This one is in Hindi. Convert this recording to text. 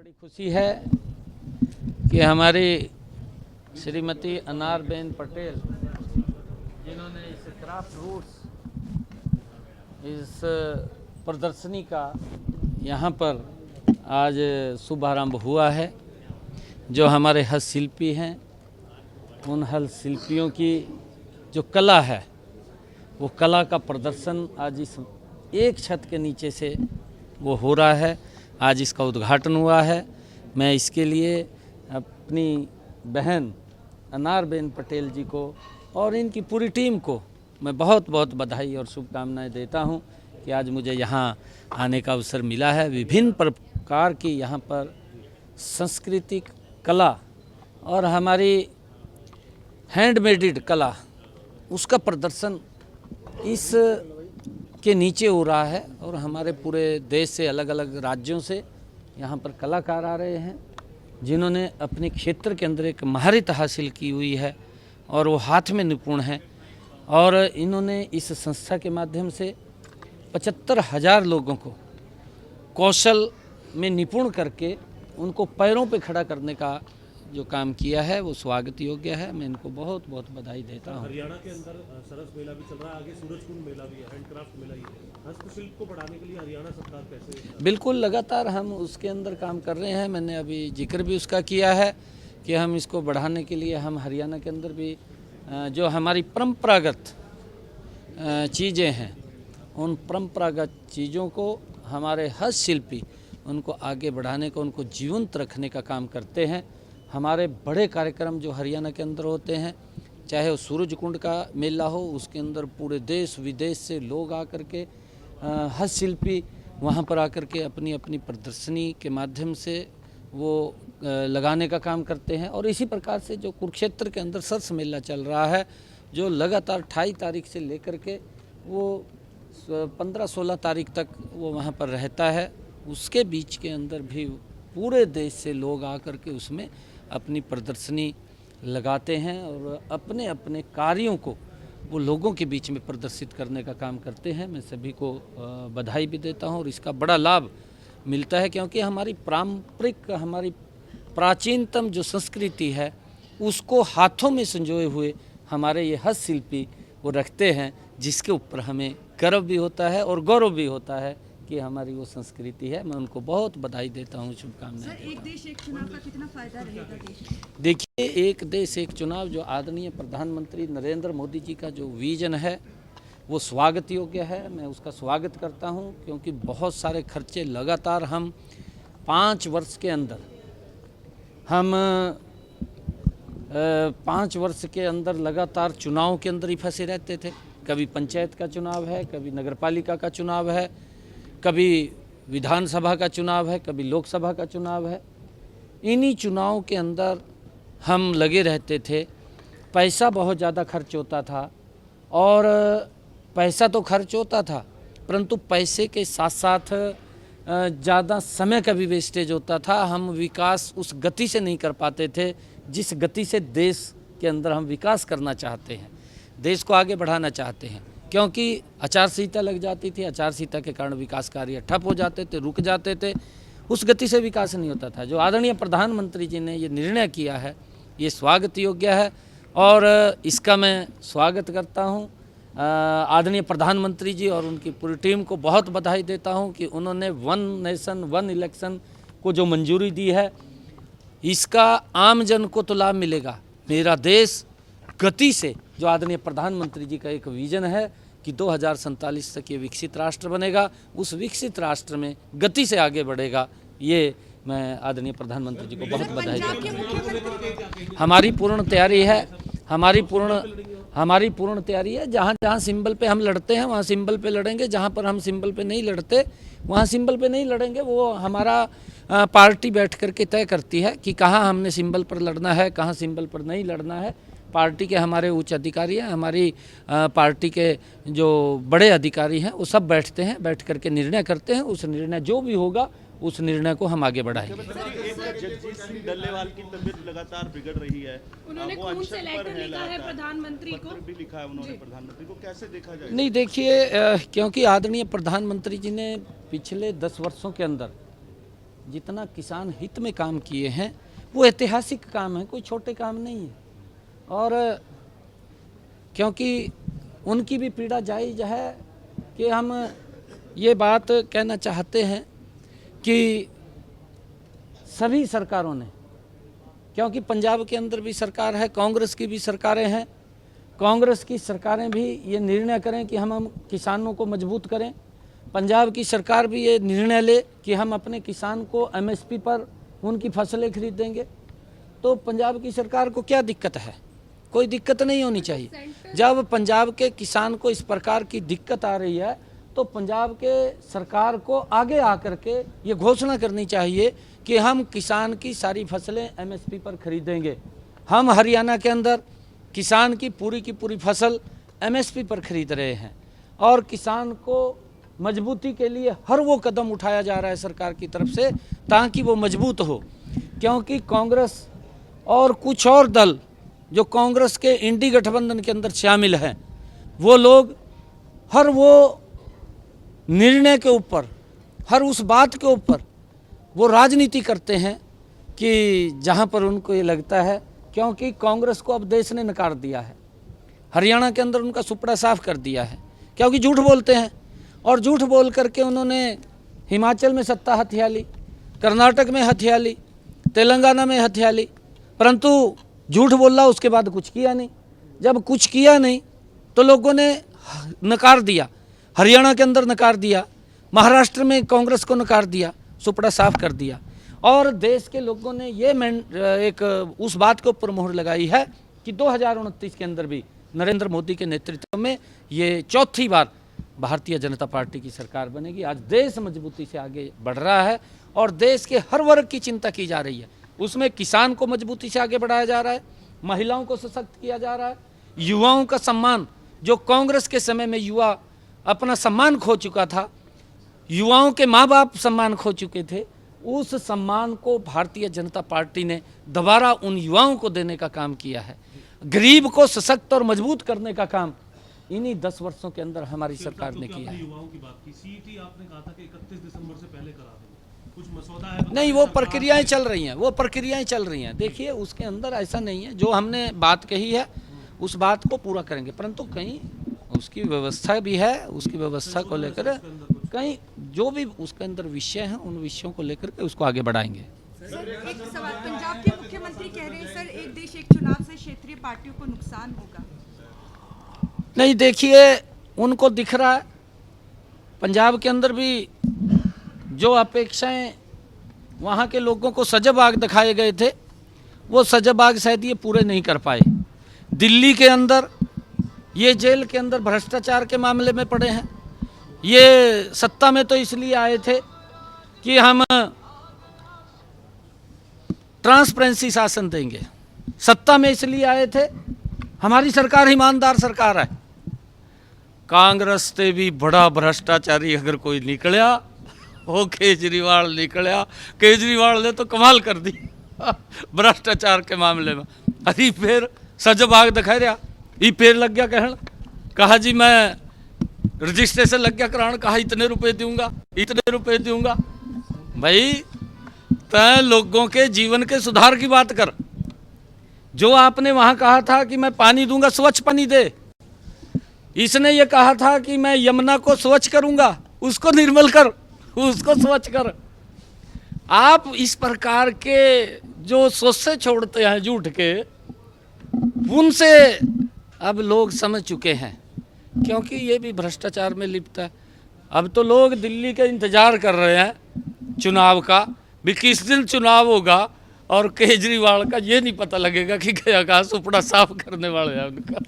बड़ी खुशी है कि हमारी श्रीमती अनारबेन पटेल जिन्होंने इस क्राफ्ट रूट्स इस प्रदर्शनी का यहाँ पर आज शुभारंभ हुआ है। जो हमारे हस्तशिल्पी हैं उन हस्तशिल्पियों की जो कला है वो कला का प्रदर्शन आज इस एक छत के नीचे से वो हो रहा है। आज इसका उद्घाटन हुआ है। मैं इसके लिए अपनी बहन अनारबेन पटेल जी को और इनकी पूरी टीम को मैं बहुत बहुत बधाई और शुभकामनाएं देता हूं कि आज मुझे यहां आने का अवसर मिला है। विभिन्न प्रकार की यहां पर सांस्कृतिक कला और हमारी हैंडमेडेड कला उसका प्रदर्शन इस के नीचे हो रहा है और हमारे पूरे देश से अलग अलग राज्यों से यहाँ पर कलाकार आ रहे हैं जिन्होंने अपने क्षेत्र के अंदर एक महारत हासिल की हुई है और वो हाथ में निपुण हैं। और इन्होंने इस संस्था के माध्यम से 75,000 लोगों को कौशल में निपुण करके उनको पैरों पे खड़ा करने का जो काम किया है वो स्वागत योग्य है। मैं इनको बहुत बहुत बधाई देता हूँ। हरियाणा के अंदर सरस मेला भी चल रहा है, आगे सूरजकुंड मेला भी है, हैंडक्राफ्ट मेला ही है। हस्तशिल्प को बढ़ाने के लिए हरियाणा सरकार कैसे? बिल्कुल लगातार हम उसके अंदर काम कर रहे हैं। मैंने अभी जिक्र भी उसका किया है कि हम इसको बढ़ाने के लिए हम हरियाणा के अंदर भी जो हमारी परंपरागत चीज़ें हैं उन परंपरागत चीज़ों को हमारे हस्तशिल्पी उनको आगे बढ़ाने का, उनको जीवंत रखने का काम करते हैं। हमारे बड़े कार्यक्रम जो हरियाणा के अंदर होते हैं, चाहे वो सूरजकुंड का मेला हो, उसके अंदर पूरे देश विदेश से लोग आकर के हस्तशिल्पी वहाँ पर आकर के अपनी अपनी प्रदर्शनी के माध्यम से वो लगाने का काम करते हैं। और इसी प्रकार से जो कुरुक्षेत्र के अंदर सरस मेला चल रहा है जो लगातार 28 तारीख से लेकर के वो 15-16 तारीख तक वो वहाँ पर रहता है, उसके बीच के अंदर भी पूरे देश से लोग आकर के उसमें अपनी प्रदर्शनी लगाते हैं और अपने अपने कार्यों को वो लोगों के बीच में प्रदर्शित करने का काम करते हैं। मैं सभी को बधाई भी देता हूं और इसका बड़ा लाभ मिलता है क्योंकि हमारी पारंपरिक, हमारी प्राचीनतम जो संस्कृति है उसको हाथों में संजोए हुए हमारे ये हस्तशिल्पी वो रखते हैं, जिसके ऊपर हमें गर्व भी होता है और गौरव भी होता है कि हमारी वो संस्कृति है। मैं उनको बहुत बधाई देता हूँ, शुभकामनाएं। एक देश एक चुनाव का कितना फायदा रहेगा देश? देखिए, एक देश एक चुनाव जो आदरणीय प्रधानमंत्री नरेंद्र मोदी जी का जो विजन है वो स्वागत योग्य है। मैं उसका स्वागत करता हूँ क्योंकि बहुत सारे खर्चे लगातार हम 5 वर्ष के अंदर हम 5 वर्ष के अंदर लगातार चुनाव के अंदर ही फंसे रहते थे। कभी पंचायत का चुनाव है, कभी नगरपालिका का चुनाव है, कभी विधानसभा का चुनाव है, कभी लोकसभा का चुनाव है। इन्हीं चुनाव के अंदर हम लगे रहते थे। पैसा बहुत ज़्यादा खर्च होता था और पैसा तो खर्च होता था परंतु पैसे के साथ साथ ज़्यादा समय का भी वेस्टेज होता था। हम विकास उस गति से नहीं कर पाते थे जिस गति से देश के अंदर हम विकास करना चाहते हैं, देश को आगे बढ़ाना चाहते हैं। क्योंकि आचार संहिता लग जाती थी, आचार संहिता के कारण विकास कार्य ठप हो जाते थे, रुक जाते थे, उस गति से विकास नहीं होता था। जो आदरणीय प्रधानमंत्री जी ने ये निर्णय किया है ये स्वागत योग्य है और इसका मैं स्वागत करता हूँ। आदरणीय प्रधानमंत्री जी और उनकी पूरी टीम को बहुत बधाई देता हूँ कि उन्होंने 1 नेशन 1 इलेक्शन को जो मंजूरी दी है इसका आम जन को तो लाभ मिलेगा। मेरा देश गति से, जो आदरणीय प्रधानमंत्री जी का एक विजन है कि 2047 तक ये विकसित राष्ट्र बनेगा, उस विकसित राष्ट्र में गति से आगे बढ़ेगा। ये मैं आदरणीय प्रधानमंत्री जी को बहुत बधाई देता हूँ। हमारी पूर्ण तैयारी है, हमारी पूर्ण तैयारी है। जहाँ जहाँ सिंबल पे हम लड़ते हैं वहाँ सिंबल पे लड़ेंगे, जहाँ पर हम सिंबल पे नहीं लड़ते वहाँ सिंबल पे नहीं लड़ेंगे। वो हमारा पार्टी बैठ करके तय करती है कि कहाँ हमने सिंबल पर लड़ना है, कहाँ सिंबल पर नहीं लड़ना है। पार्टी के हमारे उच्च अधिकारी हैं, हमारी पार्टी के जो बड़े अधिकारी हैं वो सब बैठते हैं, बैठ करके निर्णय करते हैं। उस निर्णय जो भी होगा उस निर्णय को हम आगे बढ़ाएंगे। जगजीत सिंह डल्लेवाल की तबीयत लगातार बिगड़ रही है, उन्होंने खून से लेटर लिखा है प्रधानमंत्री को, भी लिखा है उन्होंने प्रधानमंत्री को, कैसे देखा जाए? नहीं, देखिए, क्योंकि आदरणीय प्रधानमंत्री जी ने पिछले 10 वर्षों के अंदर जितना किसान हित में काम किए हैं वो ऐतिहासिक काम है, कोई छोटे काम नहीं है। और क्योंकि उनकी भी पीड़ा जायज़ है कि हम ये बात कहना चाहते हैं कि सभी सरकारों ने, क्योंकि पंजाब के अंदर भी सरकार है, कांग्रेस की भी सरकारें हैं, कांग्रेस की सरकारें भी ये निर्णय करें कि हम किसानों को मजबूत करें। पंजाब की सरकार भी ये निर्णय ले कि हम अपने किसान को एमएसपी पर उनकी फसलें खरीदेंगे। तो पंजाब की सरकार को क्या दिक्कत है? कोई दिक्कत नहीं होनी चाहिए। जब पंजाब के किसान को इस प्रकार की दिक्कत आ रही है तो पंजाब के सरकार को आगे आकर के ये घोषणा करनी चाहिए कि हम किसान की सारी फसलें एमएसपी पर खरीदेंगे। हम हरियाणा के अंदर किसान की पूरी फसल एमएसपी पर खरीद रहे हैं और किसान को मजबूती के लिए हर वो कदम उठाया जा रहा है सरकार की तरफ से ताकि वो मजबूत हो। क्योंकि कांग्रेस और कुछ और दल जो कांग्रेस के इंडी गठबंधन के अंदर शामिल हैं, वो लोग हर वो निर्णय के ऊपर, हर उस बात के ऊपर वो राजनीति करते हैं कि जहां पर उनको ये लगता है, क्योंकि कांग्रेस को अब देश ने नकार दिया है, हरियाणा के अंदर उनका सुपड़ा साफ कर दिया है, क्योंकि झूठ बोलते हैं और झूठ बोल करके उन्होंने हिमाचल में सत्ता हथिया ली, कर्नाटक में हथिया ली, तेलंगाना में हथिया ली, परंतु झूठ बोला उसके बाद कुछ किया नहीं। जब कुछ किया नहीं तो लोगों ने नकार दिया, हरियाणा के अंदर नकार दिया, महाराष्ट्र में कांग्रेस को नकार दिया, सुपड़ा साफ कर दिया। और देश के लोगों ने ये एक उस बात के ऊपर मोहर लगाई है कि 2029 के अंदर भी नरेंद्र मोदी के नेतृत्व में ये चौथी बार भारतीय जनता पार्टी की सरकार बनेगी। आज देश मजबूती से आगे बढ़ रहा है और देश के हर वर्ग की चिंता की जा रही है। उसमें किसान को मजबूती से आगे बढ़ाया जा रहा है, महिलाओं को सशक्त किया जा रहा है, युवाओं का सम्मान, जो कांग्रेस के समय में युवा अपना सम्मान खो चुका था, युवाओं के माँ बाप सम्मान खो चुके थे, उस सम्मान को भारतीय जनता पार्टी ने दोबारा उन युवाओं को देने का काम किया है। गरीब को सशक्त और मजबूत करने का काम इन्हीं 10 वर्षों के अंदर हमारी सरकार ने किया है। युवाओं की बात की, सीईटी आपने कहा था कि 31 दिसंबर से पहले करा देंगे, कुछ मसौदा है? नहीं, वो प्रक्रियाएं चल रही हैं, वो प्रक्रियाएं चल रही हैं। देखिए, उसके अंदर ऐसा नहीं है, जो हमने बात कही है उस बात को पूरा करेंगे, परंतु कहीं उसकी व्यवस्था भी है, उसकी व्यवस्था को लेकर कहीं जो भी उसके अंदर विषय हैं उन विषयों को लेकर के उसको आगे बढ़ाएंगे। सर, एक सवाल, पंजाब के मुख्यमंत्री कह रहे हैं सर, एक देश एक चुनाव से क्षेत्रीय पार्टियों को नुकसान होगा। नहीं, देखिए, उनको दिख रहा है पंजाब के अंदर भी जो अपेक्षाएं वहाँ के लोगों को सजबाग दिखाए गए थे, वो सजबाग शायद ये पूरे नहीं कर पाए। दिल्ली के अंदर ये जेल के अंदर भ्रष्टाचार के मामले में पड़े हैं। ये सत्ता में तो इसलिए आए थे कि हम ट्रांसपेरेंसी शासन देंगे, सत्ता में इसलिए आए थे हमारी सरकार ईमानदार सरकार है। कांग्रेस से भी बड़ा भ्रष्टाचारी अगर कोई निकलिया वो केजरीवाल निकलिया। केजरीवाल ने तो कमाल कर दी भ्रष्टाचार के मामले में। अरे फिर सजबाग दिखा रहा, ये फिर लग गया कहन, कहा जी मैं रजिस्ट्रेशन लग गया कराने, कहा इतने रुपए दूंगा, इतने रुपए दूंगा। भाई तय लोगों के जीवन के सुधार की बात कर। जो आपने वहां कहा था कि मैं पानी दूंगा, स्वच्छ पानी दे, इसने ये कहा था कि मैं यमुना को स्वच्छ करूंगा, उसको निर्मल कर, उसको स्वच्छ कर। आप इस प्रकार के जो सोचे छोड़ते हैं झूठ के, उनसे अब लोग समझ चुके हैं, क्योंकि ये भी भ्रष्टाचार में लिप्त है। अब तो लोग दिल्ली का इंतजार कर रहे हैं चुनाव का, भी किस दिन चुनाव होगा, और केजरीवाल का ये नहीं पता लगेगा कि क्या कहा सुपड़ा साफ करने वाले हैं उनका।